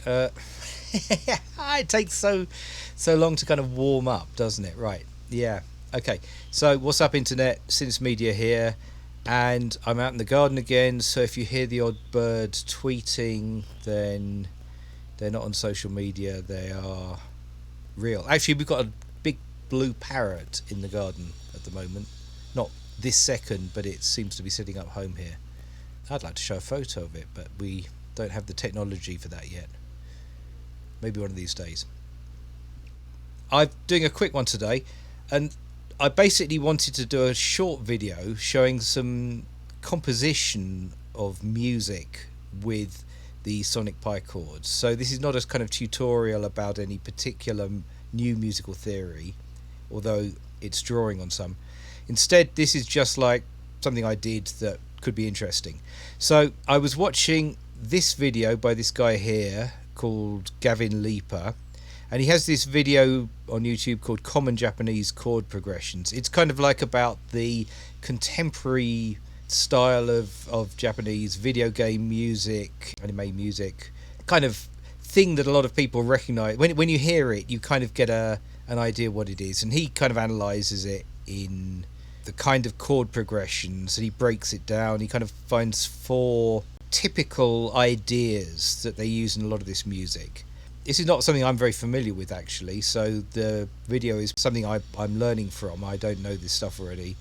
Uh, it takes so long to kind of warm up, doesn't it? Right. Yeah. Okay. So what's up, internet? Synths Media here, and I'm out in the garden again. So if you hear the odd bird tweeting, then they're not on social media. They are real. Actually, we've got a big blue parrot in the garden at the moment. Not this second, but it seems to be sitting up home here. I'd like to show a photo of it, but we don't have the technology for that yet. Maybe one of these days. I'm doing a quick one today, and I basically wanted to do a short video showing some composition of music with the Sonic Pi chords. So this is not a kind of tutorial about any particular new musical theory, although it's drawing on some. Instead, this is just like something I did that could be interesting. So I was watching this video by this guy here called Gavin Leaper, and he has this video on YouTube called Common Japanese Chord Progressions. It's kind of like about the contemporary style of Japanese video game music, anime music, kind of thing that a lot of people recognize. When you hear it, you kind of get an idea what it is, and he kind of analyzes it in the kind of chord progressions, and he breaks it down. He kind of finds 4 typical ideas that they use in a lot of this music. This is not something I'm very familiar with, actually, so the video is something I'm learning from. I don't know this stuff already.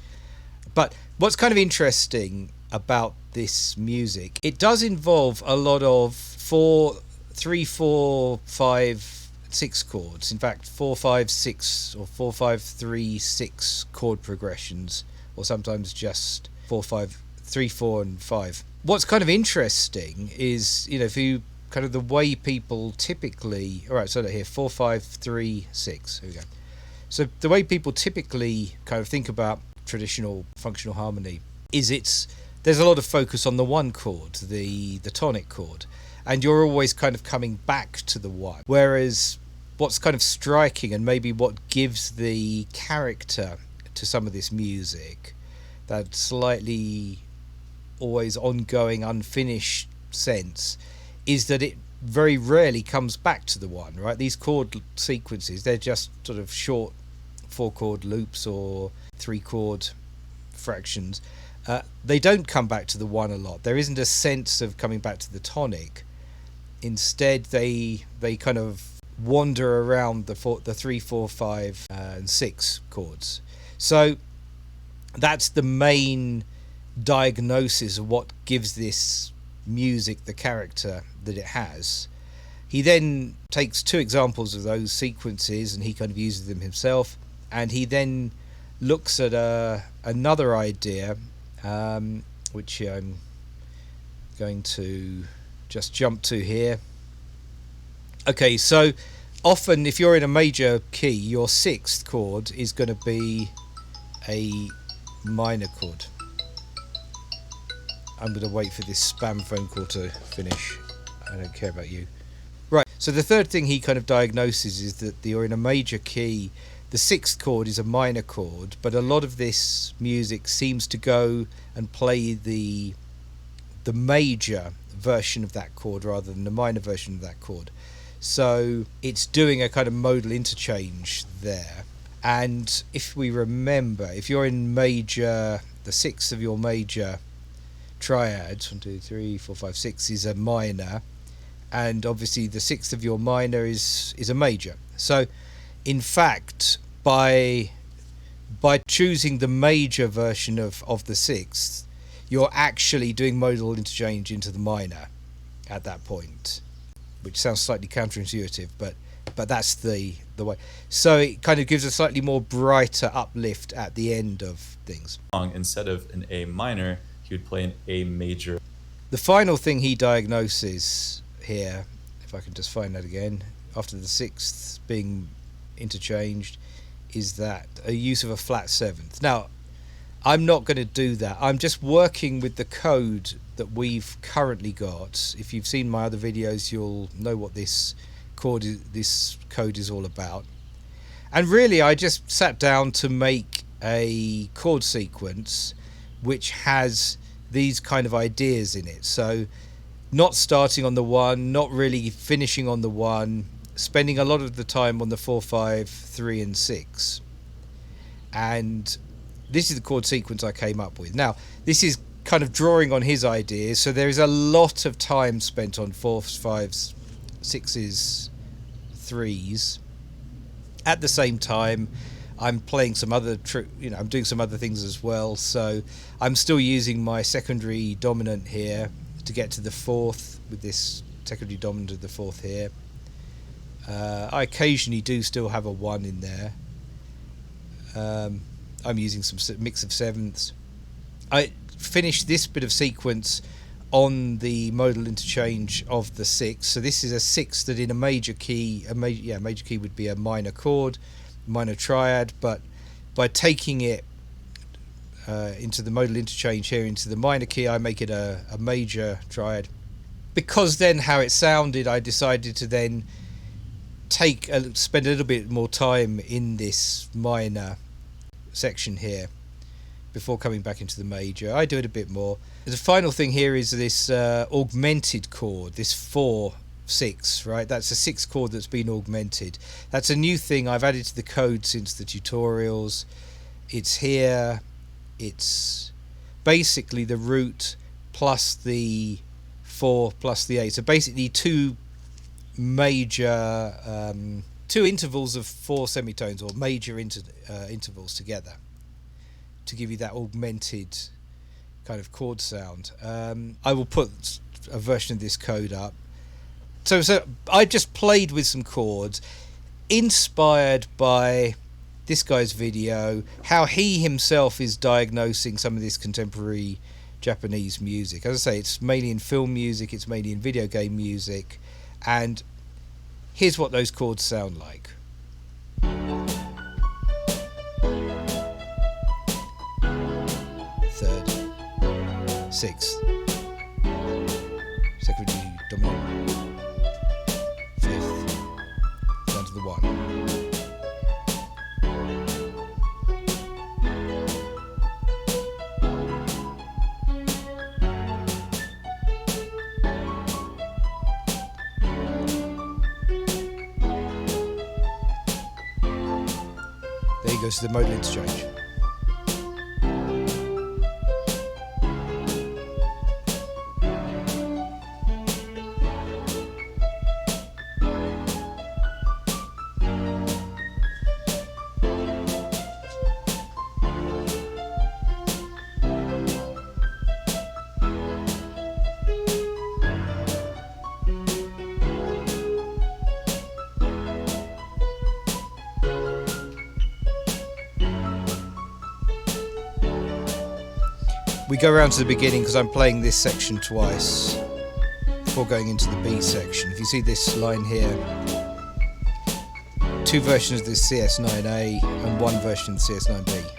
But what's kind of interesting about this music, it does involve a lot of 3, 4, 5, 6 chords. In fact, 4, 5, 6 or 4, 5, 3, 6 chord progressions, or sometimes just 4, 5, 3, 4 and 5. What's kind of interesting is, if you kind of the way people typically, all right, so here 4, 5, 3, 6, here we go. So the way people typically kind of think about traditional functional harmony is there's a lot of focus on the one chord, the tonic chord, and you're always kind of coming back to the one. Whereas what's kind of striking, and maybe what gives the character to some of this music, that slightly always ongoing, unfinished sense, is that it very rarely comes back to the one, right? These chord sequences, they're just sort of short 4-chord loops or 3-chord fractions. They don't come back to the one a lot. There isn't a sense of coming back to the tonic. Instead, they kind of wander around the 3, 4, 5 and 6 chords. So that's the main diagnosis of what gives this music the character that it has. He then takes 2 examples of those sequences and he kind of uses them himself, and he then looks at another idea, which I'm going to just jump to here. Okay, so often if you're in a major key, your 6th chord is going to be a minor chord. I'm going to wait for this spam phone call to finish. I don't care about you. Right, so the third thing he kind of diagnoses is that you're in a major key. The 6th chord is a minor chord, but a lot of this music seems to go and play the major version of that chord rather than the minor version of that chord. So it's doing a kind of modal interchange there. And if we remember, if you're in major, the 6th of your major triads, 1, 2, 3, 4, 5, 6 is a minor, and obviously the 6th of your minor is a major. So in fact, by choosing the major version of the 6th, you're actually doing modal interchange into the minor at that point, which sounds slightly counterintuitive, but that's the way. So it kind of gives a slightly more brighter uplift at the end of things. Instead of an A minor, he would play an A major. The final thing he diagnoses here, if I can just find that again, after the 6th being interchanged, is that a use of a flat 7th. Now, I'm not going to do that. I'm just working with the code that we've currently got. If you've seen my other videos, you'll know what this code is all about. And really, I just sat down to make a chord sequence which has these kind of ideas in it. So not starting on the 1, not really finishing on the 1, spending a lot of the time on the 4, 5, 3 and 6. And this is the chord sequence I came up with. Now, this is kind of drawing on his ideas, so there is a lot of time spent on 4s, 5s, 6s, 3s. At the same time, I'm playing some other, I'm doing some other things as well. So I'm still using my secondary dominant here to get to the 4th with this secondary dominant of the 4th here. I occasionally do still have a 1 in there. I'm using some mix of 7ths. I finished this bit of sequence on the modal interchange of the 6. So this is a 6 that in a major key, major key would be a minor chord, minor triad, but by taking it into the modal interchange here into the minor key, I make it a major triad. Because then how it sounded, I decided to then spend a little bit more time in this minor section here before coming back into the major. I do it a bit more. The final thing here is this augmented chord, this 4/6, right? That's a 6 chord that's been augmented. That's a new thing I've added to the code since the tutorials. It's here. It's basically the root plus the 4 plus the 8. So basically two major two intervals of 4 semitones, or major intervals together, to give you that augmented kind of chord sound. I will put a version of this code up. So I just played with some chords inspired by this guy's video, how he himself is diagnosing some of this contemporary Japanese music. As I say, it's mainly in film music, it's mainly in video game music, and here's what those chords sound like. Third, 6th, secondary dominant, 5th, down to the 1. There he goes to the modal interchange. We go around to the beginning because I'm playing this section twice before going into the B section. If you see this line here, 2 versions of the CS9A and 1 version of the CS9B.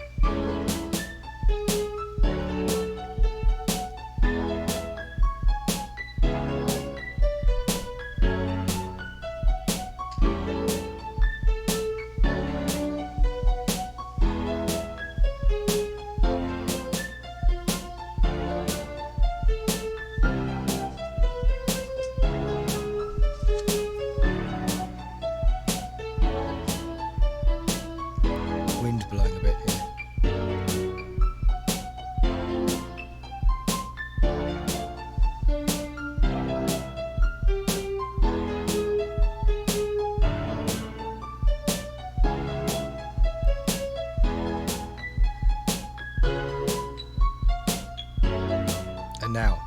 Wind blowing a bit here. And now.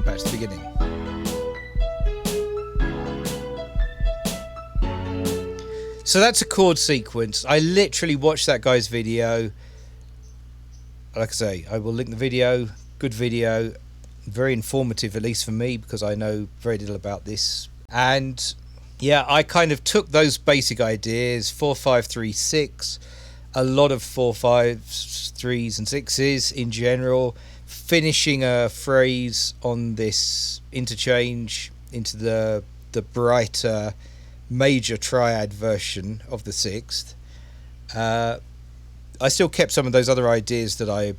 Back to the beginning. So that's a chord sequence. I literally watched that guy's video. Like I say, I will link the video. Good video. Very informative, at least for me, because I know very little about this. And yeah, I kind of took those basic ideas, 4, 5, 3, 6, a lot of 4, 5s, 3s and 6s in general, finishing a phrase on this interchange into the brighter major triad version of the sixth. I still kept some of those other ideas that I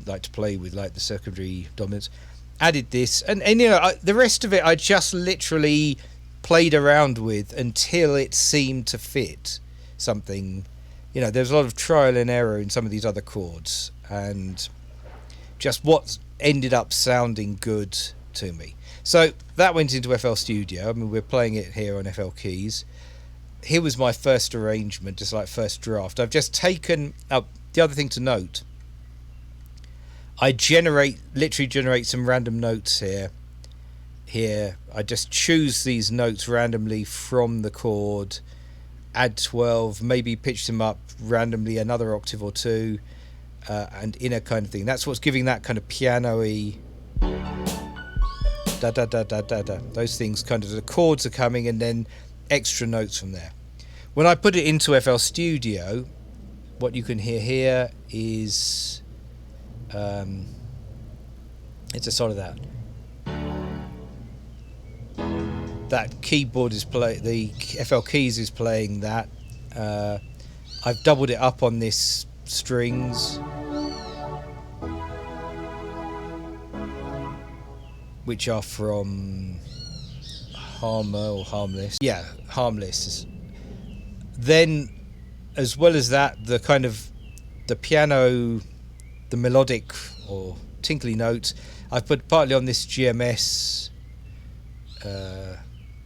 like to play with, like the secondary dominants. Added this, and you know, the rest of it I just literally played around with until it seemed to fit something. You know, there's a lot of trial and error in some of these other chords, and just what ended up sounding good to me. So that went into FL Studio. I mean, we're playing it here on FL Keys. Here was my first arrangement, just like first draft. I've just taken up the other thing to note. I literally generate some random notes here. Here, I just choose these notes randomly from the chord, add 12, maybe pitch them up randomly another octave or two, and inner kind of thing. That's what's giving that kind of piano-y da da da da da da. Those things, kind of the chords are coming and then extra notes from there. When I put it into FL Studio, what you can hear here is it's a sort of that keyboard is the FL Keys is playing that. I've doubled it up on this strings, which are from Harmless. Yeah, Harmless. Then, as well as that, the kind of the piano, the melodic or tinkly notes, I've put partly on this GMS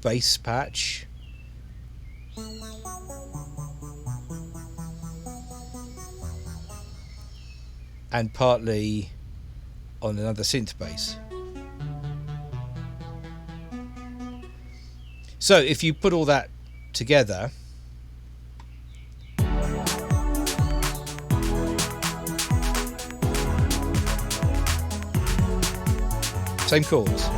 bass patch. And partly on another synth bass. So if you put all that together, same chords.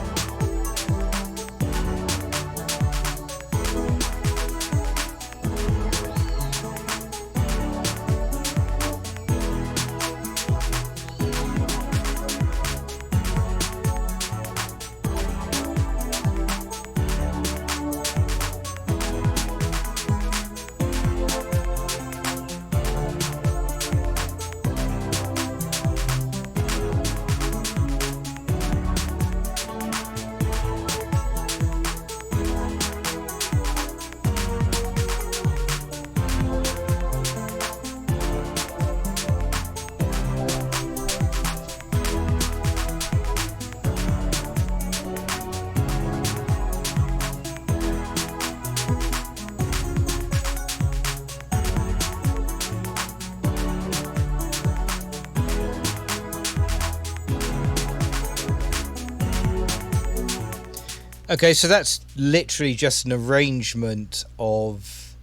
Okay, so that's literally just an arrangement of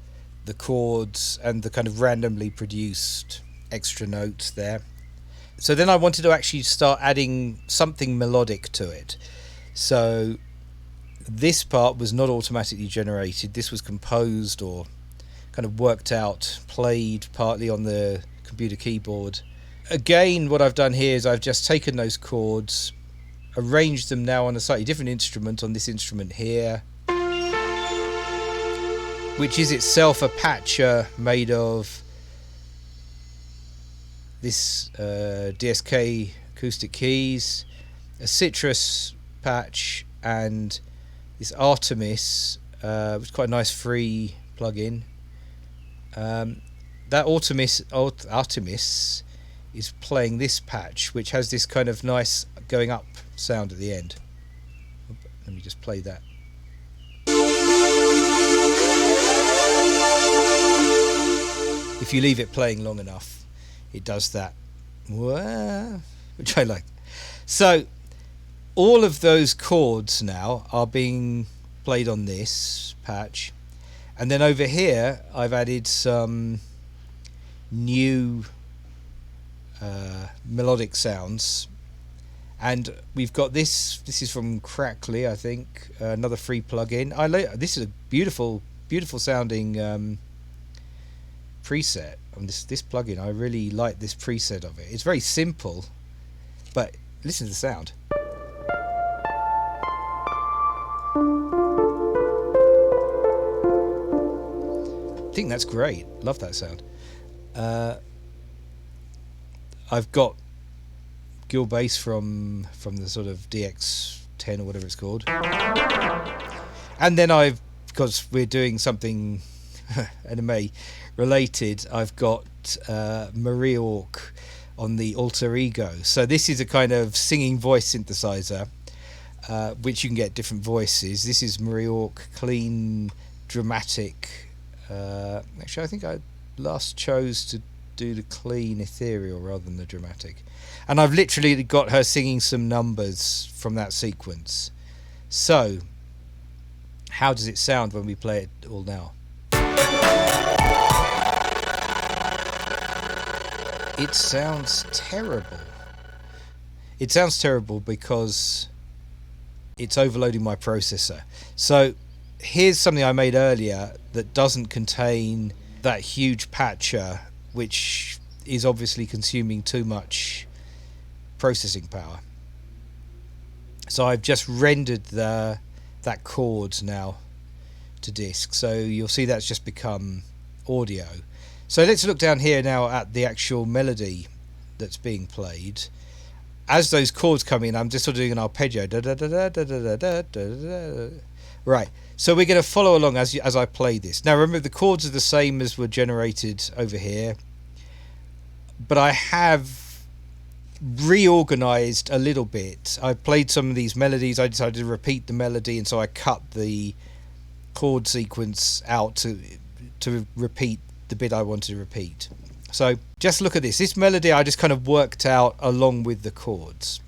the chords and the kind of randomly produced extra notes there. So then I wanted to actually start adding something melodic to it. So this part was not automatically generated. This was composed or kind of worked out, played partly on the computer keyboard. Again, what I've done here is I've just taken those chords, arranged them now on a slightly different instrument, on this instrument here, which is itself a patcher made of this DSK acoustic keys, a citrus patch, and this Artemis, which is quite a nice free plug-in. That Artemis is playing this patch, which has this kind of nice going up sound at the end. Let me just play that. If you leave it playing long enough, it does that, which I like. So all of those chords now are being played on this patch, and then over here I've added some new melodic sounds. And we've got this is from Crackly, I think, another free plugin. This is a beautiful sounding preset on this plugin. I really like this preset of it. It's very simple, but Listen to the sound. I think that's great. Love that sound. I've got Gill bass from the sort of DX10 or whatever it's called, and then because we're doing something anime related, I've got Marie Ork on the alter ego. So this is a kind of singing voice synthesizer, which you can get different voices. This is Marie Ork clean dramatic. Actually, I think I last chose to do the clean ethereal rather than the dramatic, and I've literally got her singing some numbers from that sequence. So how does it sound when we play it all now? It sounds terrible. It sounds terrible because it's overloading my processor. So here's something I made earlier that doesn't contain that huge patcher, which is obviously consuming too much processing power. So I've just rendered that chord now to disk. So you'll see that's just become audio. So let's look down here now at the actual melody that's being played. As those chords come in, I'm just sort of doing an arpeggio. Right. So we're going to follow along as I play this. Now remember, the chords are the same as were generated over here, but I have reorganized a little bit. I played some of these melodies. I decided to repeat the melody, and so I cut the chord sequence out to repeat the bit I wanted to repeat. So just look at this. This melody I just kind of worked out along with the chords.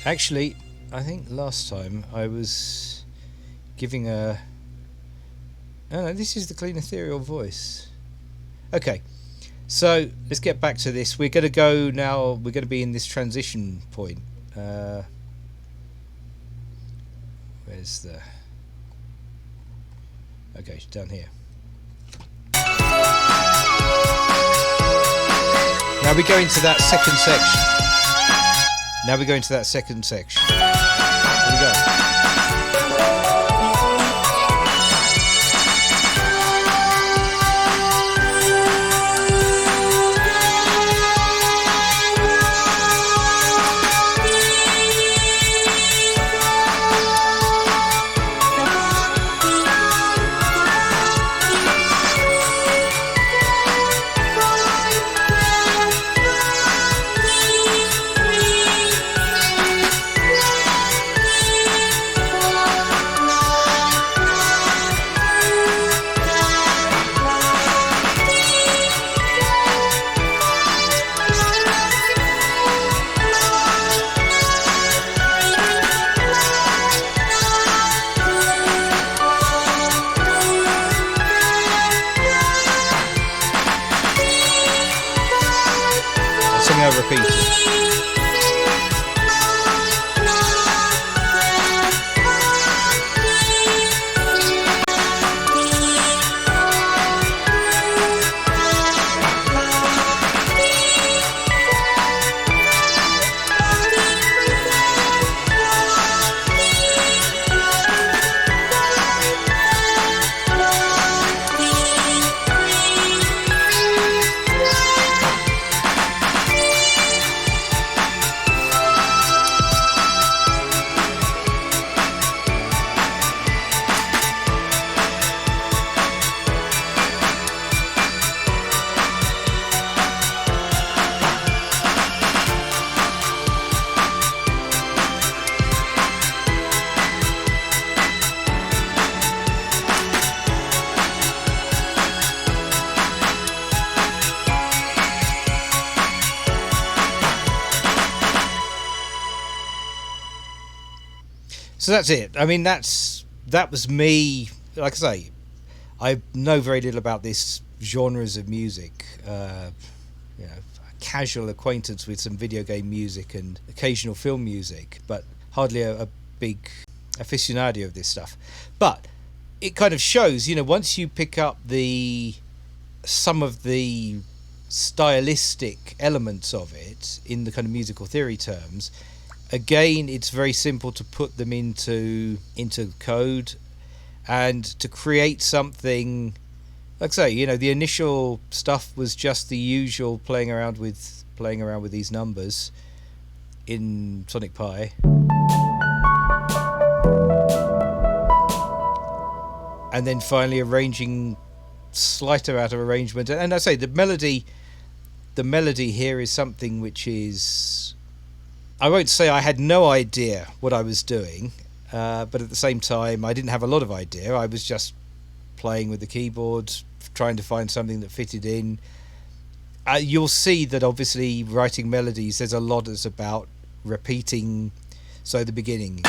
Actually, I think last time I was giving a... Oh no, this is the clean ethereal voice. Okay, so let's get back to this. We're going to go now, we're going to be in this transition point. Where's the... Okay, down here. Now we go into that second section. Now we go into that second section. Here we go. Something I repeated. So that's it. I mean, that was me. Like I say, I know very little about this genres of music. You know, casual acquaintance with some video game music and occasional film music, but hardly a big aficionado of this stuff. But it kind of shows, you know, once you pick up some of the stylistic elements of it in the kind of musical theory terms, again, it's very simple to put them into code and to create something. Like I say, you know, the initial stuff was just the usual playing around with these numbers in Sonic Pi. And then finally arranging slight amount of arrangement. And I say the melody here is something which is, I won't say I had no idea what I was doing, but at the same time I didn't have a lot of idea. I was just playing with the keyboard, trying to find something that fitted in. You'll see that obviously writing melodies, there's a lot that's about repeating. So the beginning.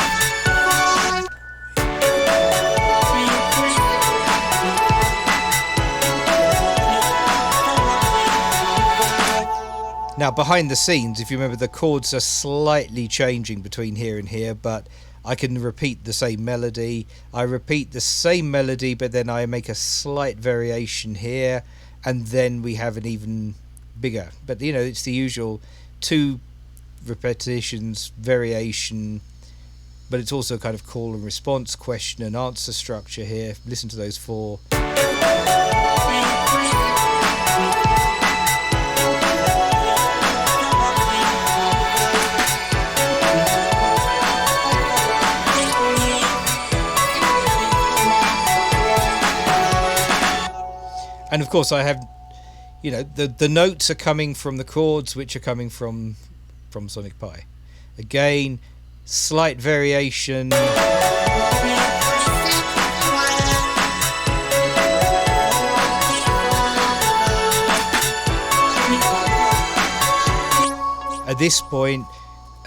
Now, behind the scenes, if you remember, the chords are slightly changing between here and here, but I can repeat the same melody. I repeat the same melody, but then I make a slight variation here, and then we have an even bigger. But, you know, it's the usual 2 repetitions, variation, but it's also kind of call and response, question and answer structure here. Listen to those 4. And of course I have, you know, the notes are coming from the chords, which are coming from Sonic Pi. Again, slight variation. At this point,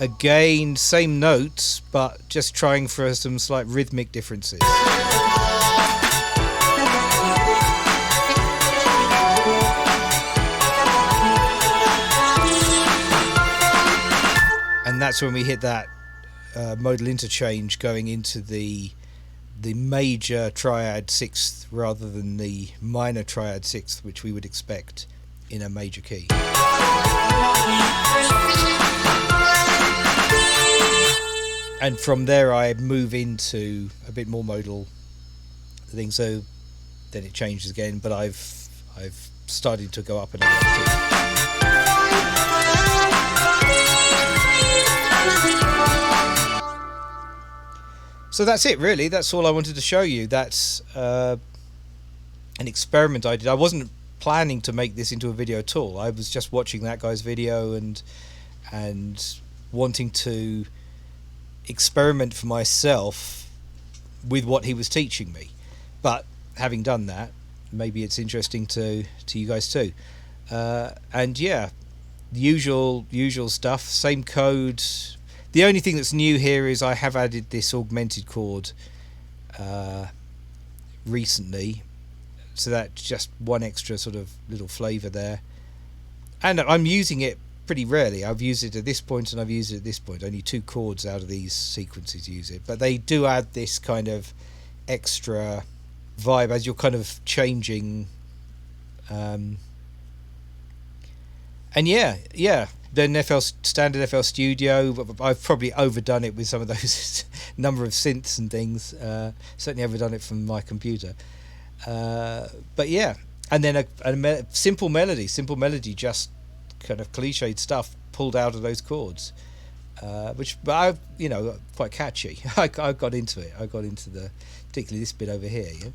again, same notes, but just trying for some slight rhythmic differences. And that's when we hit that modal interchange going into the major triad sixth rather than the minor triad sixth, which we would expect in a major key. And from there I move into a bit more modal thing, so then it changes again, but I've started to go up and down. So that's it, really. That's all I wanted to show you. That's an experiment I did. I wasn't planning to make this into a video at all. I was just watching that guy's video and wanting to experiment for myself with what he was teaching me. But having done that, maybe it's interesting to you guys too. And yeah, the usual stuff, same code. The only thing that's new here is I have added this augmented chord recently, so that's just one extra sort of little flavour there. And I'm using it pretty rarely. I've used it at this point and I've used it at this point. Only 2 chords out of these sequences use it, but they do add this kind of extra vibe as you're kind of changing. And yeah. Then standard FL Studio. I've probably overdone it with some of those number of synths and things. Certainly overdone it from my computer. But yeah, and then a simple melody, just kind of cliched stuff pulled out of those chords, which, but quite catchy. I got into it. I got into particularly this bit over here. Yeah.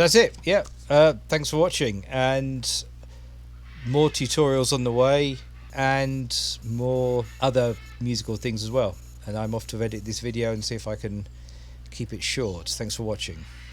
So that's it. Yeah. Thanks for watching, and more tutorials on the way, and more other musical things as well. And I'm off to edit this video and see if I can keep it short. Thanks for watching.